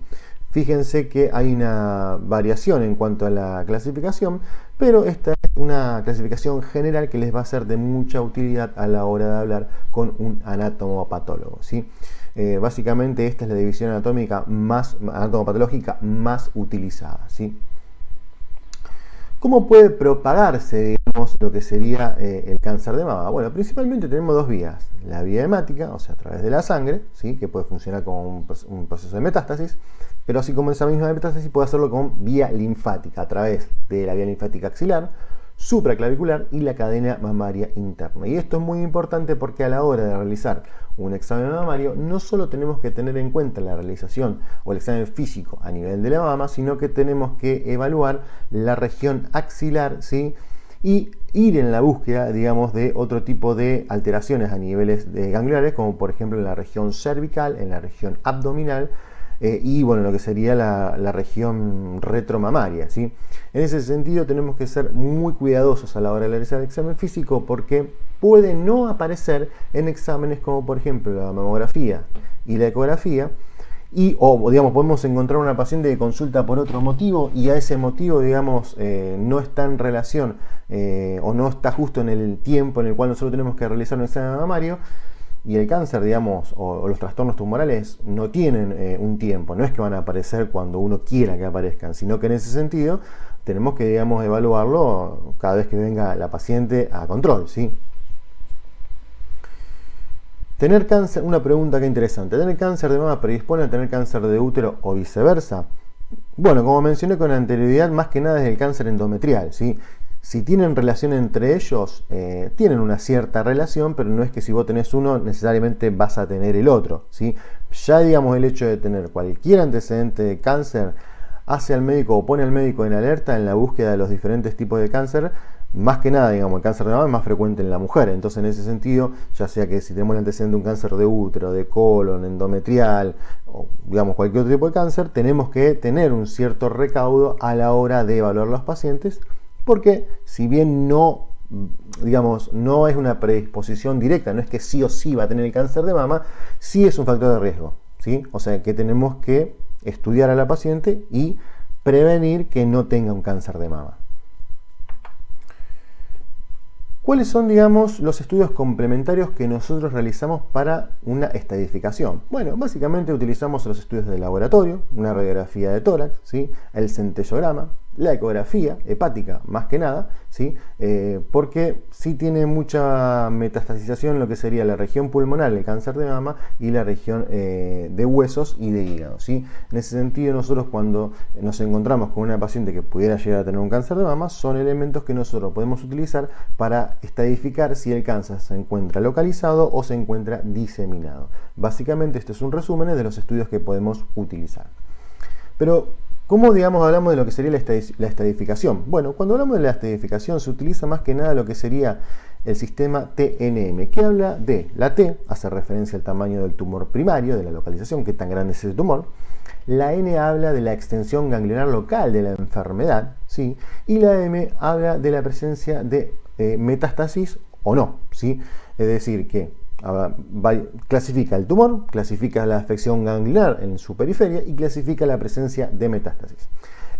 Fíjense que hay una variación en cuanto a la clasificación, pero esta es una clasificación general que les va a ser de mucha utilidad a la hora de hablar con un anatomopatólogo, ¿sí? Básicamente esta es la división anatomopatológica más utilizada, ¿sí? ¿Cómo puede propagarse, digamos, lo que sería el cáncer de mama? Bueno, principalmente tenemos dos vías. La vía hemática, o sea, a través de la sangre, ¿sí? Que puede funcionar como un proceso de metástasis, pero así como esa misma metástasis puede hacerlo con vía linfática, a través de la vía linfática axilar, supraclavicular y la cadena mamaria interna. Y esto es muy importante porque a la hora de realizar un examen mamario no solo tenemos que tener en cuenta la realización o el examen físico a nivel de la mama, sino que tenemos que evaluar la región axilar, ¿sí? Y ir en la búsqueda, digamos, de otro tipo de alteraciones a niveles gangliares, como por ejemplo en la región cervical, en la región abdominal, y bueno, lo que sería la región retromamaria, ¿sí? En ese sentido tenemos que ser muy cuidadosos a la hora de realizar el examen físico porque puede no aparecer en exámenes como por ejemplo la mamografía y la ecografía, o digamos, podemos encontrar una paciente que consulta por otro motivo y a ese motivo, digamos, no está en relación o no está justo en el tiempo en el cual nosotros tenemos que realizar un examen mamario. Y el cáncer, digamos, o los trastornos tumorales no tienen un tiempo, no es que van a aparecer cuando uno quiera que aparezcan, sino que en ese sentido tenemos que, digamos, evaluarlo cada vez que venga la paciente a control, ¿sí? Tener cáncer, una pregunta que interesante, ¿tener cáncer de mama predispone a tener cáncer de útero o viceversa? Bueno, como mencioné con anterioridad, más que nada es el cáncer endometrial, ¿sí? Si tienen relación entre ellos, tienen una cierta relación, pero no es que si vos tenés uno necesariamente vas a tener el otro, ¿sí? Ya, digamos, el hecho de tener cualquier antecedente de cáncer hace al médico o pone al médico en alerta en la búsqueda de los diferentes tipos de cáncer. Más que nada, digamos, el cáncer de mama es más frecuente en la mujer, entonces en ese sentido, ya sea que si tenemos el antecedente de un cáncer de útero, de colon, endometrial, o digamos cualquier otro tipo de cáncer, tenemos que tener un cierto recaudo a la hora de evaluar a los pacientes, porque si bien no, digamos, no es una predisposición directa, no es que sí o sí va a tener el cáncer de mama, sí es un factor de riesgo, ¿sí? O sea que tenemos que estudiar a la paciente y prevenir que no tenga un cáncer de mama. ¿Cuáles son, digamos, los estudios complementarios que nosotros realizamos para una estadificación? Bueno, básicamente utilizamos los estudios de laboratorio, una radiografía de tórax, ¿sí? El centellograma, la ecografía hepática más que nada, ¿sí? Porque sí tiene mucha metastasización en lo que sería la región pulmonar, el cáncer de mama, y la región de huesos y de hígado, ¿sí? En ese sentido, nosotros cuando nos encontramos con una paciente que pudiera llegar a tener un cáncer de mama, son elementos que nosotros podemos utilizar para estadificar si el cáncer se encuentra localizado o se encuentra diseminado. Básicamente, este es un resumen de los estudios que podemos utilizar. Pero, ¿cómo, digamos, hablamos de lo que sería la estadificación? Bueno, cuando hablamos de la estadificación se utiliza más que nada lo que sería el sistema TNM, que habla de la T, hace referencia al tamaño del tumor primario, de la localización, qué tan grande es ese tumor. La N habla de la extensión ganglionar local de la enfermedad, ¿sí? Y la M habla de la presencia de metástasis o no, ¿sí? Es decir, que clasifica el tumor, clasifica la afección ganglionar en su periferia y clasifica la presencia de metástasis.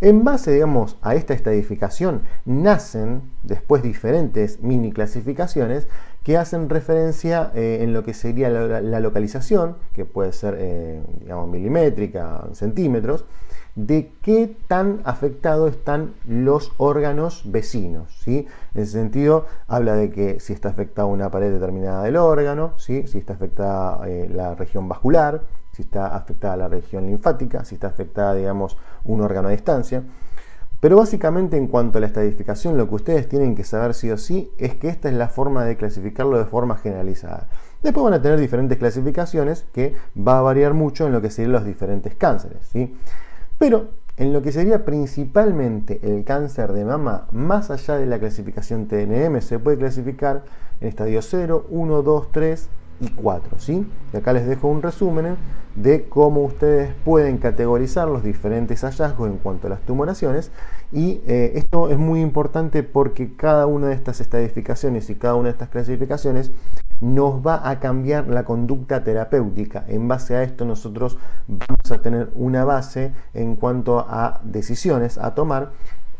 En base, digamos, a esta estadificación nacen después diferentes mini clasificaciones que hacen referencia en lo que sería la localización, que puede ser digamos, milimétrica, en centímetros, de qué tan afectados están los órganos vecinos, ¿sí? En ese sentido, habla de que si está afectada una pared determinada del órgano, ¿sí? Si está afectada la región vascular, si está afectada la región linfática, si está afectada, digamos, un órgano a distancia. Pero básicamente, en cuanto a la estadificación, lo que ustedes tienen que saber sí o sí es que esta es la forma de clasificarlo de forma generalizada. Después van a tener diferentes clasificaciones que va a variar mucho en lo que serían los diferentes cánceres, ¿sí? Pero en lo que sería principalmente el cáncer de mama, más allá de la clasificación TNM, se puede clasificar en estadio 0, 1, 2, 3 y 4, ¿sí? Y acá les dejo un resumen de cómo ustedes pueden categorizar los diferentes hallazgos en cuanto a las tumoraciones. Y esto es muy importante porque cada una de estas estadificaciones y cada una de estas clasificaciones nos va a cambiar la conducta terapéutica. En base a esto nosotros vamos a tener una base en cuanto a decisiones a tomar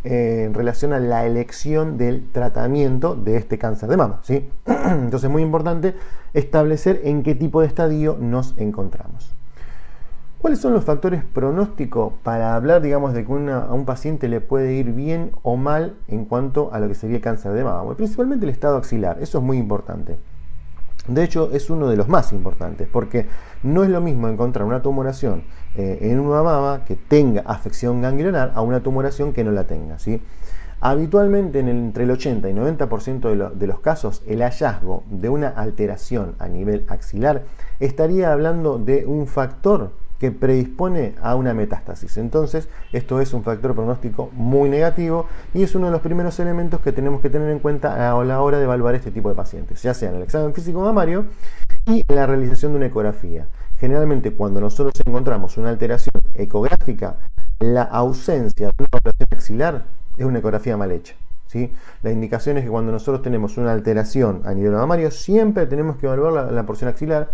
en relación a la elección del tratamiento de este cáncer de mama, ¿sí? Entonces es muy importante establecer en qué tipo de estadio nos encontramos. ¿Cuáles son los factores pronósticos para hablar, digamos, de que a un paciente le puede ir bien o mal en cuanto a lo que sería el cáncer de mama? Bueno, principalmente el estado axilar, eso es muy importante. De hecho, es uno de los más importantes, porque no es lo mismo encontrar una tumoración en una mama que tenga afección ganglionar a una tumoración que no la tenga, ¿sí? Habitualmente, entre el 80 y 90% de los casos, el hallazgo de una alteración a nivel axilar estaría hablando de un factor que predispone a una metástasis. Entonces, esto es un factor pronóstico muy negativo y es uno de los primeros elementos que tenemos que tener en cuenta a la hora de evaluar este tipo de pacientes, ya sea en el examen físico mamario y en la realización de una ecografía. Generalmente, cuando nosotros encontramos una alteración ecográfica, la ausencia de una evaluación axilar es una ecografía mal hecha, ¿sí? La indicación es que cuando nosotros tenemos una alteración a nivel mamario, siempre tenemos que evaluar la porción axilar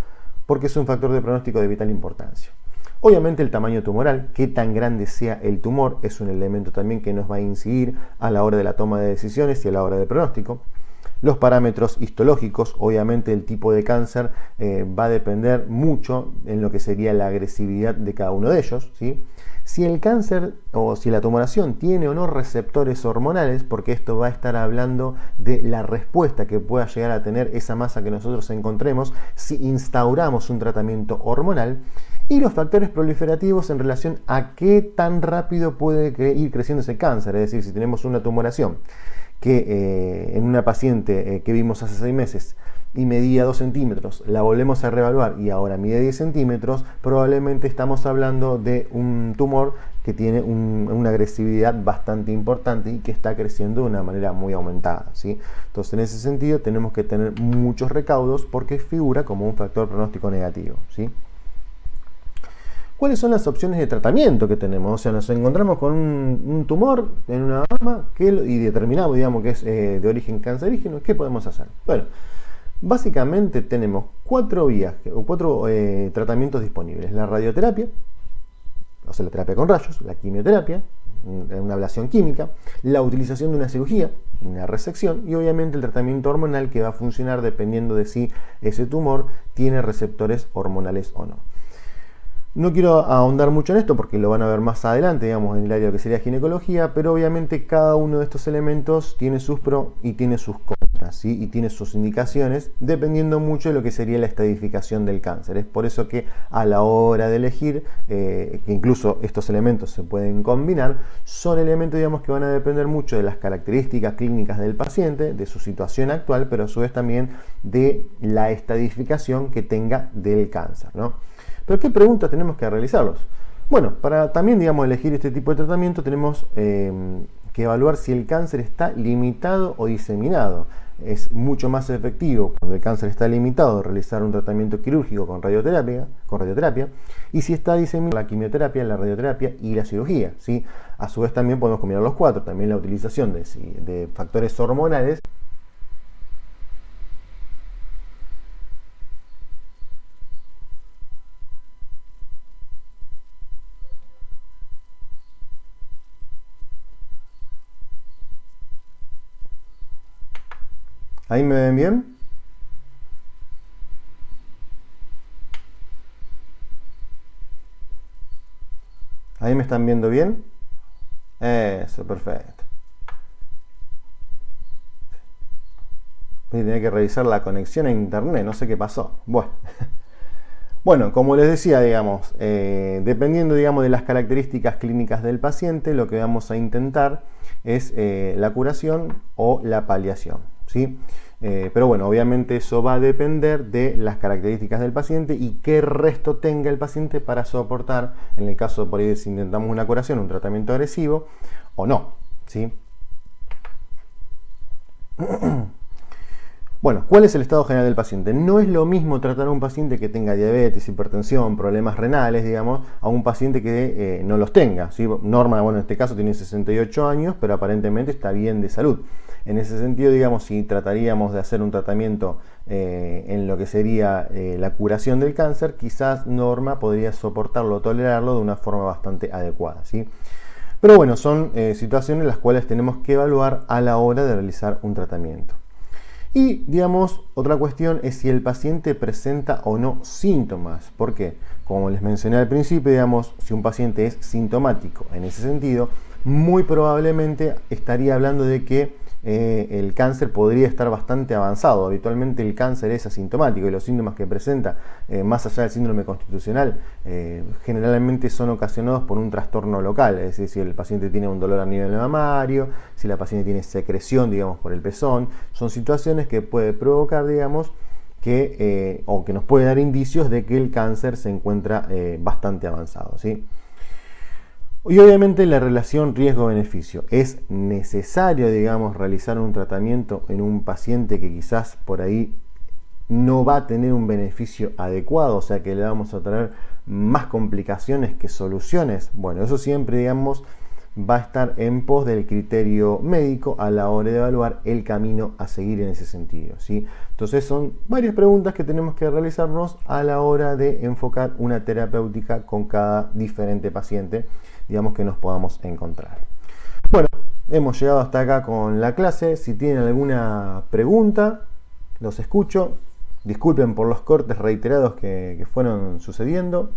porque es un factor de pronóstico de vital importancia. Obviamente el tamaño tumoral, qué tan grande sea el tumor, es un elemento también que nos va a incidir a la hora de la toma de decisiones y a la hora del pronóstico. Los parámetros histológicos, obviamente el tipo de cáncer va a depender mucho en lo que sería la agresividad de cada uno de ellos, ¿sí? Si el cáncer o si la tumoración tiene o no receptores hormonales, porque esto va a estar hablando de la respuesta que pueda llegar a tener esa masa que nosotros encontremos si instauramos un tratamiento hormonal. Y los factores proliferativos en relación a qué tan rápido puede ir creciendo ese cáncer. Es decir, si tenemos una tumoración que en una paciente que vimos hace 6 meses y medía 2 centímetros, la volvemos a reevaluar y ahora mide 10 centímetros, probablemente estamos hablando de un tumor que tiene una agresividad bastante importante y que está creciendo de una manera muy aumentada, ¿sí? Entonces, en ese sentido, tenemos que tener muchos recaudos porque figura como un factor pronóstico negativo, ¿sí? ¿Cuáles son las opciones de tratamiento que tenemos? O sea, nos encontramos con un tumor en una mama y determinamos, digamos, que es de origen cancerígeno. ¿Qué podemos hacer? Bueno, básicamente tenemos 4 vías o 4 tratamientos disponibles. La radioterapia, o sea, la terapia con rayos, la quimioterapia, una ablación química, la utilización de una cirugía, una resección y obviamente el tratamiento hormonal que va a funcionar dependiendo de si ese tumor tiene receptores hormonales o no. No quiero ahondar mucho en esto porque lo van a ver más adelante, digamos, en el área que sería ginecología, pero obviamente cada uno de estos elementos tiene sus pros y tiene sus contras, ¿sí? Y tiene sus indicaciones, dependiendo mucho de lo que sería la estadificación del cáncer. Es por eso que a la hora de elegir, que incluso estos elementos se pueden combinar, son elementos, digamos, que van a depender mucho de las características clínicas del paciente, de su situación actual, pero a su vez también de la estadificación que tenga del cáncer, ¿no? Pero ¿qué preguntas tenemos que realizarlos? Bueno, para también, digamos, elegir este tipo de tratamiento tenemos que evaluar si el cáncer está limitado o diseminado. Es mucho más efectivo cuando el cáncer está limitado realizar un tratamiento quirúrgico con radioterapia, y si está diseminado la quimioterapia, la radioterapia y la cirugía, ¿sí? A su vez también podemos combinar los cuatro, también la utilización de factores hormonales. ¿Ahí me ven bien? ¿Ahí me están viendo bien? Eso, perfecto. Voy a tener que revisar la conexión a internet, no sé qué pasó. Bueno, bueno, como les decía, digamos, dependiendo, digamos, de las características clínicas del paciente, lo que vamos a intentar es la curación o la paliación, ¿sí? Pero bueno, obviamente eso va a depender de las características del paciente y qué resto tenga el paciente para soportar, en el caso de por ahí si intentamos una curación, un tratamiento agresivo o no, ¿sí? Bueno, ¿cuál es el estado general del paciente? No es lo mismo tratar a un paciente que tenga diabetes, hipertensión, problemas renales, digamos, a un paciente que no los tenga, ¿sí? Norma, bueno, en este caso tiene 68 años, pero aparentemente está bien de salud. En ese sentido, digamos, si trataríamos de hacer un tratamiento en lo que sería la curación del cáncer, quizás Norma podría soportarlo o tolerarlo de una forma bastante adecuada, ¿sí? Pero bueno, son situaciones las cuales tenemos que evaluar a la hora de realizar un tratamiento. Y, digamos, otra cuestión es si el paciente presenta o no síntomas. ¿Por qué? Como les mencioné al principio, digamos, si un paciente es sintomático en ese sentido, muy probablemente estaría hablando de que el cáncer podría estar bastante avanzado. Habitualmente el cáncer es asintomático y los síntomas que presenta, más allá del síndrome constitucional, generalmente son ocasionados por un trastorno local, es decir, si el paciente tiene un dolor a nivel mamario, si la paciente tiene secreción, digamos, por el pezón, son situaciones que puede provocar, digamos, o que nos puede dar indicios de que el cáncer se encuentra bastante avanzado, ¿sí? Y obviamente la relación riesgo-beneficio. Es necesario, digamos, realizar un tratamiento en un paciente que quizás por ahí no va a tener un beneficio adecuado, o sea que le vamos a traer más complicaciones que soluciones. Bueno, eso siempre, digamos, va a estar en pos del criterio médico a la hora de evaluar el camino a seguir en ese sentido, ¿sí? Entonces son varias preguntas que tenemos que realizarnos a la hora de enfocar una terapéutica con cada diferente paciente, digamos, que nos podamos encontrar. Bueno, hemos llegado hasta acá con la clase. Si tienen alguna pregunta, los escucho. Disculpen por los cortes reiterados que fueron sucediendo.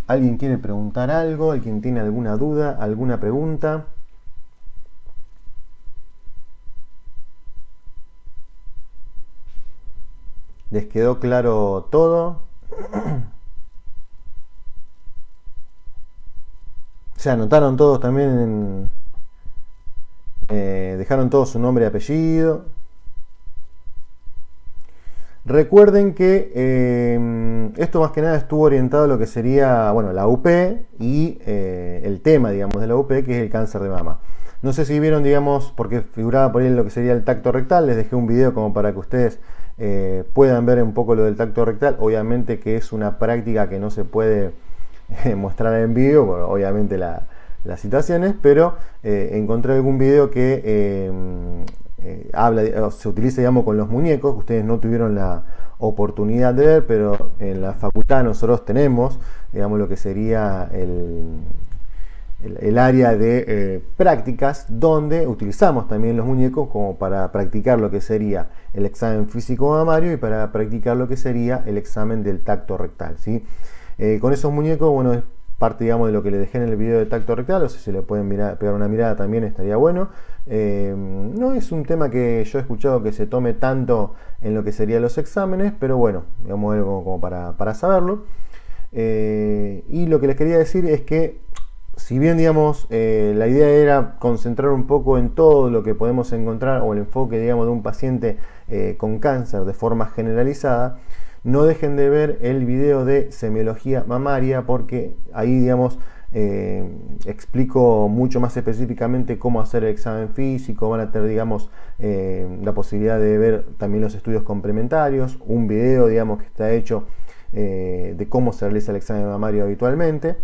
¿Alguien quiere preguntar algo? ¿Alguien tiene alguna duda? ¿Alguna pregunta? ¿Les quedó claro todo? ¿Se anotaron todos también? ¿Dejaron todos su nombre y apellido? Recuerden que esto más que nada estuvo orientado a lo que sería, bueno, la UP y el tema, digamos, de la UP, que es el cáncer de mama. No sé si vieron, digamos, porque figuraba por ahí lo que sería el tacto rectal, les dejé un video como para que ustedes puedan ver un poco lo del tacto rectal. Obviamente que es una práctica que no se puede mostrar en vivo, bueno, obviamente las situaciones, pero encontré algún video que se utiliza, digamos, con los muñecos. Ustedes no tuvieron la oportunidad de ver, pero en la facultad nosotros tenemos, digamos, lo que sería el área de prácticas, donde utilizamos también los muñecos como para practicar lo que sería el examen físico mamario y para practicar lo que sería el examen del tacto rectal, ¿sí? Con esos muñecos, bueno, es parte, digamos, de lo que le dejé en el video de tacto rectal, o sea, si le pueden pegar una mirada también estaría bueno. No es un tema que yo he escuchado que se tome tanto en lo que serían los exámenes, pero bueno, digamos, como para saberlo. Y lo que les quería decir es que, si bien, digamos, la idea era concentrar un poco en todo lo que podemos encontrar, o el enfoque, digamos, de un paciente con cáncer de forma generalizada, no dejen de ver el video de semiología mamaria, porque ahí, digamos, explico mucho más específicamente cómo hacer el examen físico. Van a tener, digamos, la posibilidad de ver también los estudios complementarios, un video, digamos, que está hecho de cómo se realiza el examen mamario habitualmente.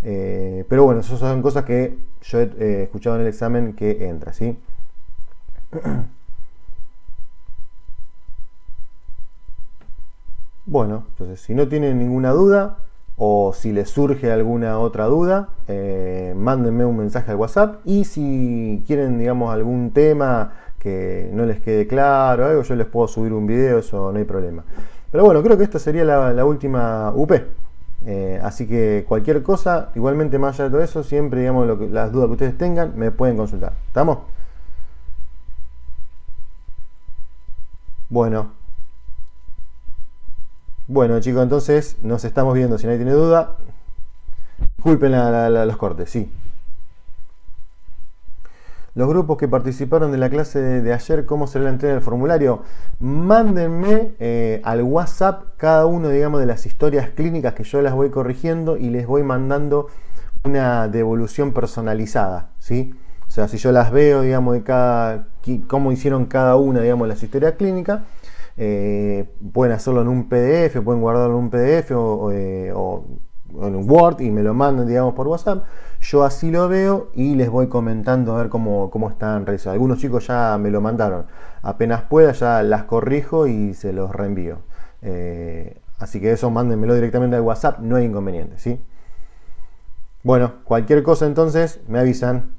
Pero bueno, esas son cosas que yo he escuchado en el examen que entra, ¿sí? Bueno, entonces, si no tienen ninguna duda, o si les surge alguna otra duda, mándenme un mensaje al WhatsApp. Y si quieren, digamos, algún tema que no les quede claro, algo, yo les puedo subir un video, eso no hay problema. Pero bueno, creo que esta sería la última UP. Así que cualquier cosa, igualmente, más allá de todo eso, siempre, digamos, las dudas que ustedes tengan, me pueden consultar. ¿Estamos? Bueno. Bueno, chicos, entonces nos estamos viendo. Si nadie tiene duda, disculpen los cortes, sí. Los grupos que participaron de la clase de ayer, ¿cómo será la entrega del formulario? Mándenme al WhatsApp cada uno, digamos, de las historias clínicas, que yo las voy corrigiendo y les voy mandando una devolución personalizada, ¿sí? O sea, si yo las veo, digamos, cómo hicieron cada una, digamos, las historias clínicas, pueden hacerlo en un PDF, pueden guardarlo en un PDF o en un Word y me lo mandan, digamos, por WhatsApp. Yo así lo veo y les voy comentando a ver cómo están realizados. Algunos chicos ya me lo mandaron. Apenas pueda ya las corrijo y se los reenvío. Así que eso, mándenmelo directamente al WhatsApp, no hay inconveniente, ¿sí? Bueno, cualquier cosa entonces me avisan.